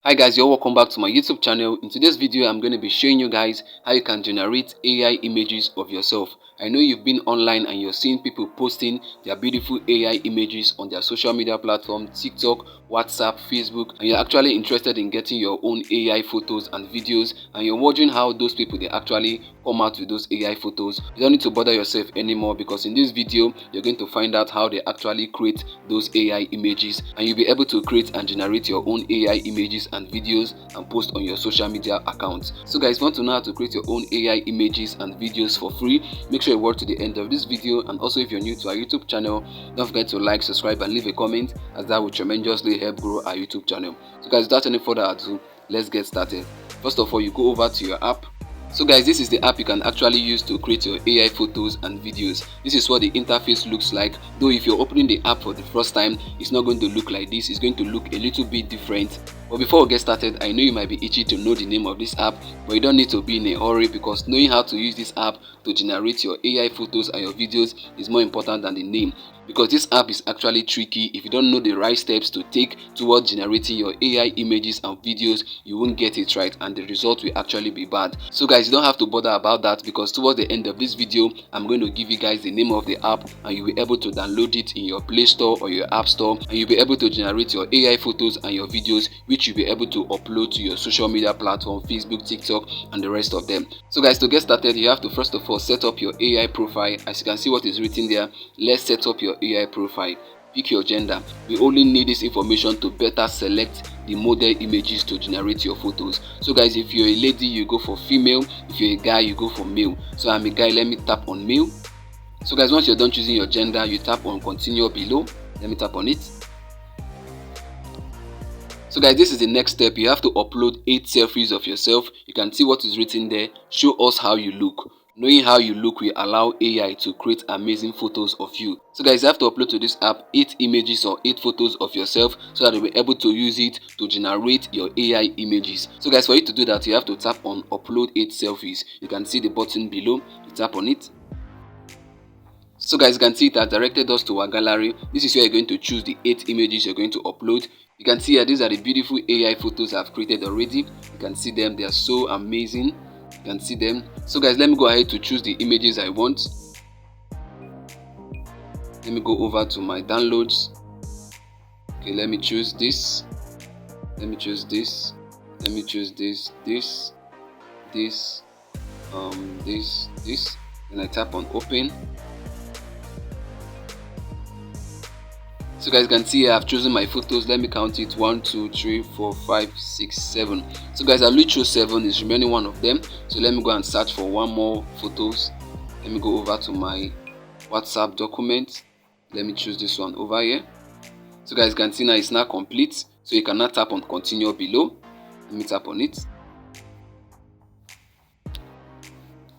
Hi guys, you're welcome back to my YouTube channel. In today's video, I'm going to be showing you guys how you can generate AI images of yourself. I know you've been online and you're seeing people posting their beautiful AI images on their social media platform, TikTok, WhatsApp, Facebook, and you're actually interested in getting your own AI photos and videos, and you're wondering how those people they actually come out with those AI photos. You don't need to bother yourself anymore, because in this video, you're going to find out how they actually create those AI images, and you'll be able to create and generate your own AI images and videos and post on your social media accounts. So guys, if you want to know how to create your own AI images and videos for free, make sure you watch to the end of this video. And also, if you're new to our YouTube channel, don't forget to like, subscribe and leave a comment, as that will tremendously help grow our YouTube channel. So guys, without any further ado, let's get started. First of all, you go over to your app. So guys, this is the app you can actually use to create your AI photos and videos. This is what the interface looks like, though if you're opening the app for the first time, it's not going to look like this. It's going to look a little bit different. But before we get started, I know you might be itchy to know the name of this app, but you don't need to be in a hurry, because knowing how to use this app to generate your AI photos and your videos is more important than the name. Because this app is actually tricky. If you don't know the right steps to take towards generating your AI images and videos, you won't get it right and the result will actually be bad. So guys, you don't have to bother about that, because towards the end of this video, I'm going to give you guys the name of the app, and you'll be able to download it in your Play Store or your App Store, and you'll be able to generate your AI photos and your videos, which you'll be able to upload to your social media platform, Facebook, TikTok and the rest of them. So guys, to get started, you have to first of all set up your AI profile. As you can see what is written there, let's set up your AI profile. Pick your gender. We only need this information to better select the model images to generate your photos. So guys, if you're a lady, you go for female. If you're a guy, you go for male. So I'm a guy, let me tap on male. So guys, once you're done choosing your gender, you tap on continue below. Let me tap on it. So guys, this is the next step. You have to upload 8 selfies of yourself. You can see what is written there. Show us how you look. Knowing how you look will allow AI to create amazing photos of you. So guys, you have to upload to this app 8 images or 8 photos of yourself, so that you'll be able to use it to generate your AI images. So guys, for you to do that, you have to tap on upload 8 selfies. You can see the button below. You tap on it. So guys, you can see it has directed us to our gallery. This is where you're going to choose the 8 images you're going to upload. You can see here, these are the beautiful AI photos I've created already. You can see them, they are so amazing. You can see them. So guys, let me go ahead to choose the images I want. Let me go over to my downloads. Okay, let me choose this. Let me choose this. Let me choose this, this, this, this. Then I tap on open. So guys, you can see I've chosen my photos. Let me count it: 1, 2, 3, 4, 5, 6, 7. So guys, I only chose 7. Is remaining one of them. So let me go and search for one more photos. Let me go over to my WhatsApp document. Let me choose this one over here. So guys, you can see now it's now complete. So you can now tap on continue below. Let me tap on it.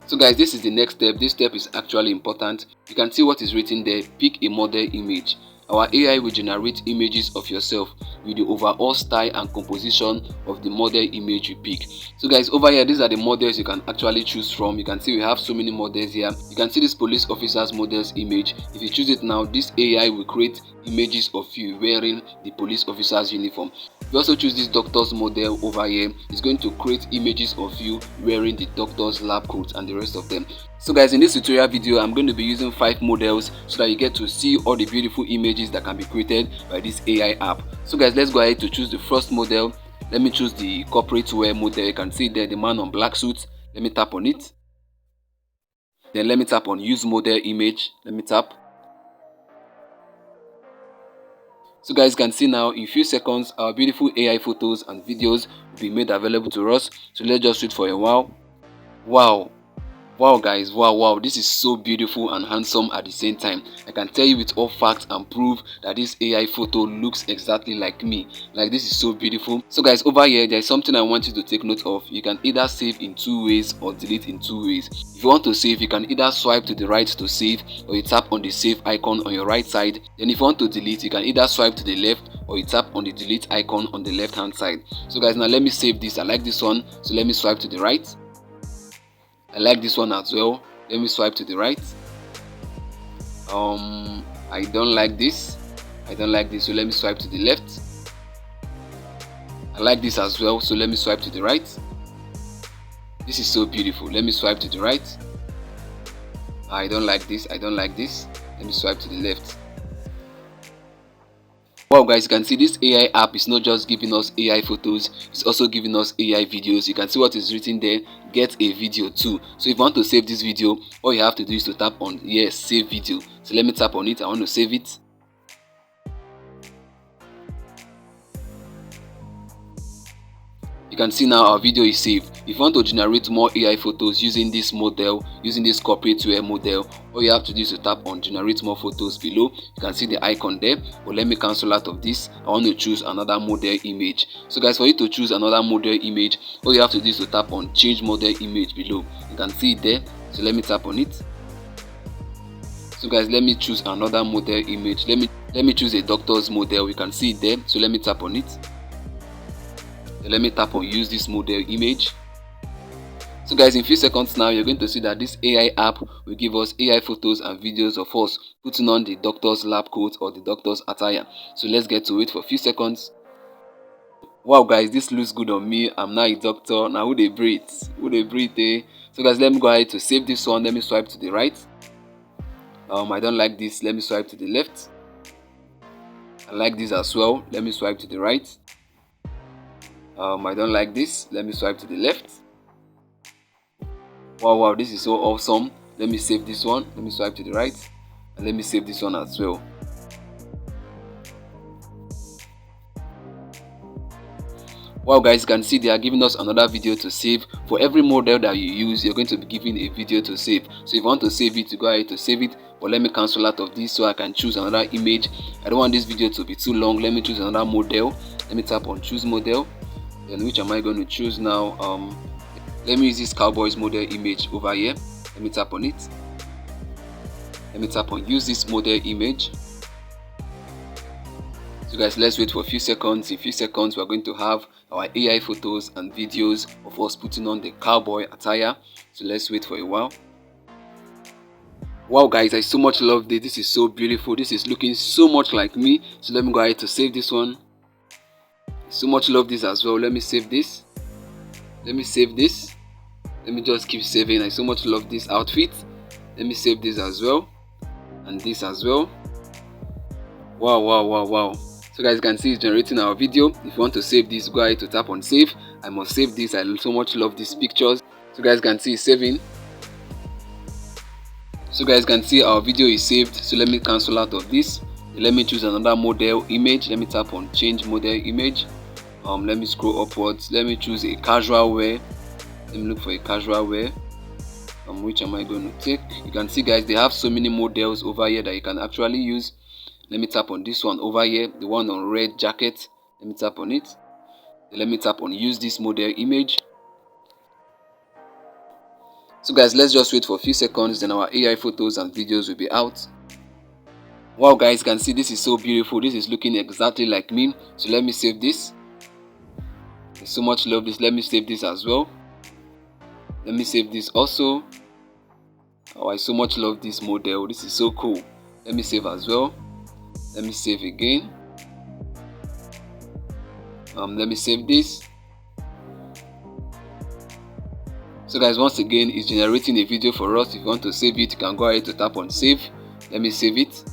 So guys, this is the next step. This step is actually important. You can see what is written there. Pick a model image. Our AI will generate images of yourself with the overall style and composition of the model image you pick. So guys, over here, these are the models you can actually choose from. You can see we have so many models here. You can see this police officer's model's image. If you choose it now, this AI will create images of you wearing the police officer's uniform. If you also choose this doctor's model over here, it's going to create images of you wearing the doctor's lab coat and the rest of them. So guys, in this tutorial video, I'm going to be using 5 models so that you get to see all the beautiful images that can be created by this AI app. So guys, let's go ahead to choose the first model. Let me choose the corporate wear model. You can see there the man on black suit. Let me tap on it. Then let me tap on use model image. Let me tap. So guys, you can see now in a few seconds our beautiful AI photos and videos will be made available to us. So let's just wait for a while. Wow guys, wow, this is so beautiful and handsome at the same time. I can tell you with all facts and proof that this AI photo looks exactly like me. Like, this is so beautiful. So guys, over here there is something I want you to take note of. You can either save in 2 ways or delete in 2 ways. If you want to save, you can either swipe to the right to save, or you tap on the save icon on your right side. Then if you want to delete, you can either swipe to the left or you tap on the delete icon on the left hand side. So guys, now let me save this. I like this one, so let me swipe to the right. I like this one as well. Let me swipe to the right. I don't like this. So let me swipe to the left. I like this as well, so let me swipe to the right. This is so beautiful. Let me swipe to the right. I don't like this. I don't like this. Let me swipe to the left. Wow guys, you can see this AI app is not just giving us AI photos, it's also giving us AI videos. You can see what is written there, get a video too. So if you want to save this video, all you have to do is to tap on yes, save video. So let me tap on it. I want to save it. You can see now our video is saved. If you want to generate more AI photos using this model, using this corporate wear model, all you have to do is to tap on generate more photos below. You can see the icon there, but let me cancel out of this. I want to choose another model image. So guys, for you to choose another model image, all you have to do is to tap on change model image below. You can see it there, so let me tap on it. So guys, let me choose another model image. Let me choose a doctor's model. You can see it there, so let me tap on it. Let me tap on use this model image. So guys, in a few seconds now, you're going to see that this AI app will give us AI photos and videos of us putting on the doctor's lab coat or the doctor's attire. So let's get to it for a few seconds. Wow guys, this looks good on me. I'm now a doctor. Now who they breathe? Who they breathe eh? So guys, let me go ahead to save this one. Let me swipe to the right. I don't like this. Let me swipe to the left. I like this as well. Let me swipe to the right. I don't like this. Let me swipe to the left. Wow, this is so awesome. Let me save this one. Let me swipe to the right. And let me save this one as well. Wow guys, you can see they are giving us another video to save. For every model that you use, you're going to be given a video to save. So if you want to save it, you go ahead to save it. But let me cancel out of this so I can choose another image. I don't want this video to be too long. Let me choose another model. Let me tap on choose model. Then which am I going to choose now? Let me use this cowboys model image over here. Let me tap on it. Let me tap on use this model image. So guys, let's wait for a few seconds. In a few seconds, we're going to have our AI photos and videos of us putting on the cowboy attire. So let's wait for a while. Wow guys, I so much love this. This is so beautiful. This is looking so much like me. So let me go ahead to save this one. So much love this as well. Let me save this. Let me save this. Let me just keep saving. I so much love this outfit. Let me save this as well. And this as well. Wow. So guys, you can see it's generating our video. If you want to save this, go ahead to tap on save. I must save this. I so much love these pictures. So guys, you can see it's saving. So guys, you can see our video is saved. So let me cancel out of this. Let me choose another model image. Let me tap on change model image. Let me scroll upwards. Let me choose a casual wear. Let me look for a casual wear. Which am I going to take? You can see guys, they have so many models over here that you can actually use. Let me tap on this one over here, the one on red jacket. Let me tap on it. Let me tap on use this model image. So guys, let's just wait for a few seconds, then our AI photos and videos will be out. Wow guys, you can see this is so beautiful. This is looking exactly like me. So let me save this. I so much love this. Let me save this as well. Let me save this also. Oh, I so much love this model. This is so cool. Let me save as well. Let me save again. Let me save this. So guys, once again, it's generating a video for us. If you want to save it, you can go ahead to tap on save. Let me save it.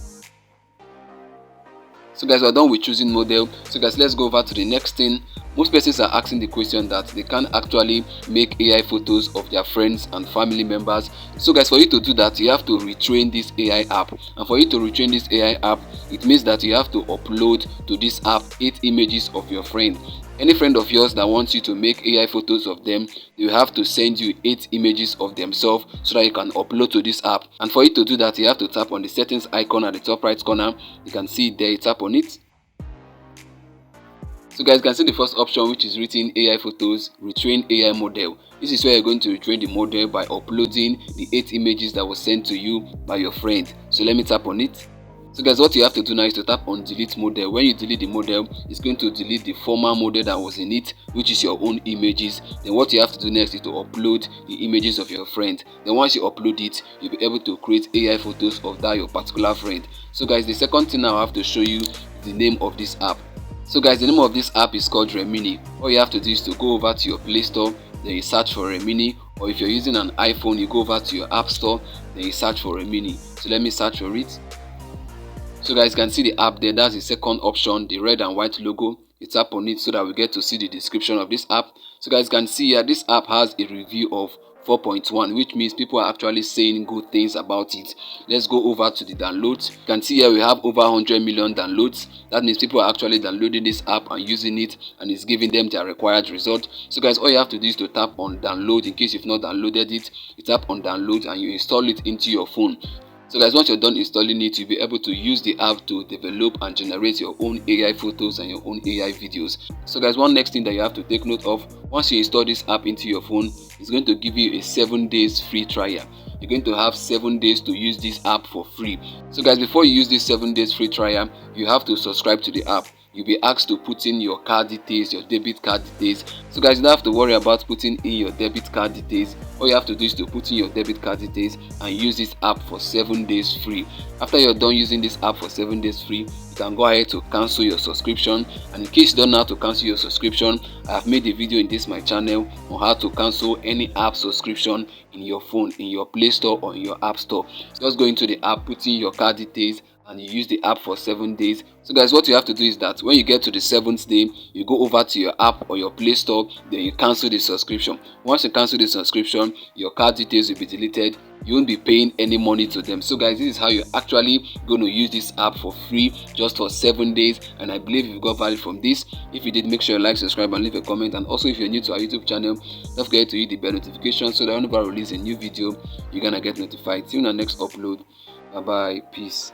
So guys, we're done with choosing model. So guys, let's go over to the next thing. Most persons are asking the question that they can actually make AI photos of their friends and family members. So guys, for you to do that, you have to retrain this AI app. And for you to retrain this AI app, it means that you have to upload to this app 8 images of your friend. Any friend of yours that wants you to make AI photos of them, you have to send you 8 images of themselves so that you can upload to this app. And for you to do that, you have to tap on the settings icon at the top right corner. You can see it there, you tap on it. So guys, you can see the first option, which is written AI photos, retrain AI model. This is where you're going to retrain the model by uploading the 8 images that was sent to you by your friend. So let me tap on it. So guys, what you have to do now is to tap on delete model. When you delete the model, it's going to delete the former model that was in it, which is your own images. Then what you have to do next is to upload the images of your friend. Then once you upload it, you'll be able to create AI photos of that your particular friend. So guys, the second thing now I have to show you is the name of this app. So guys, the name of this app is called Remini. All you have to do is to go over to your Play Store, then you search for Remini, or if you're using an iPhone, you go over to your App Store, then you search for Remini. So let me search for it. So guys, you can see the app there. That's the second option, the red and white logo. You tap on it so that we get to see the description of this app. So guys, you can see here, this app has a review of 4.1, which means people are actually saying good things about it. Let's go over to the downloads. You can see here we have over 100 million downloads. That means people are actually downloading this app and using it, and it's giving them their required result. So guys, all you have to do is to tap on download. In case you've not downloaded it, you tap on download and you install it into your phone. So guys, once you're done installing it, you'll be able to use the app to develop and generate your own AI photos and your own AI videos. So guys, one next thing that you have to take note of, once you install this app into your phone, it's going to give you a 7 days free trial. You're going to have 7 days to use this app for free. So guys, before you use this 7 days free trial, you have to subscribe to the app. You'll be asked to put in your card details, your debit card details. So guys, you don't have to worry about putting in your debit card details. All you have to do is to put in your debit card details and use this app for 7 days free. After you're done using this app for 7 days free, you can go ahead to cancel your subscription. And in case you don't know how to cancel your subscription, I have made a video in my channel on how to cancel any app subscription in your phone, in your Play Store or in your App Store. Just go into the app, put in your card details, and you use the app for 7 days. So guys, what you have to do is that when you get to the 7th day, you go over to your app or your Play Store, then you cancel the subscription. Once you cancel the subscription, your card details will be deleted. You won't be paying any money to them. So guys, this is how you're actually going to use this app for free just for 7 days, and I believe you got value from this. If you did, make sure you like, subscribe and leave a comment. And also, if you're new to our YouTube channel, don't forget to hit the bell notification so that whenever I release a new video, you're gonna get notified. See you in the next upload. Bye bye, peace.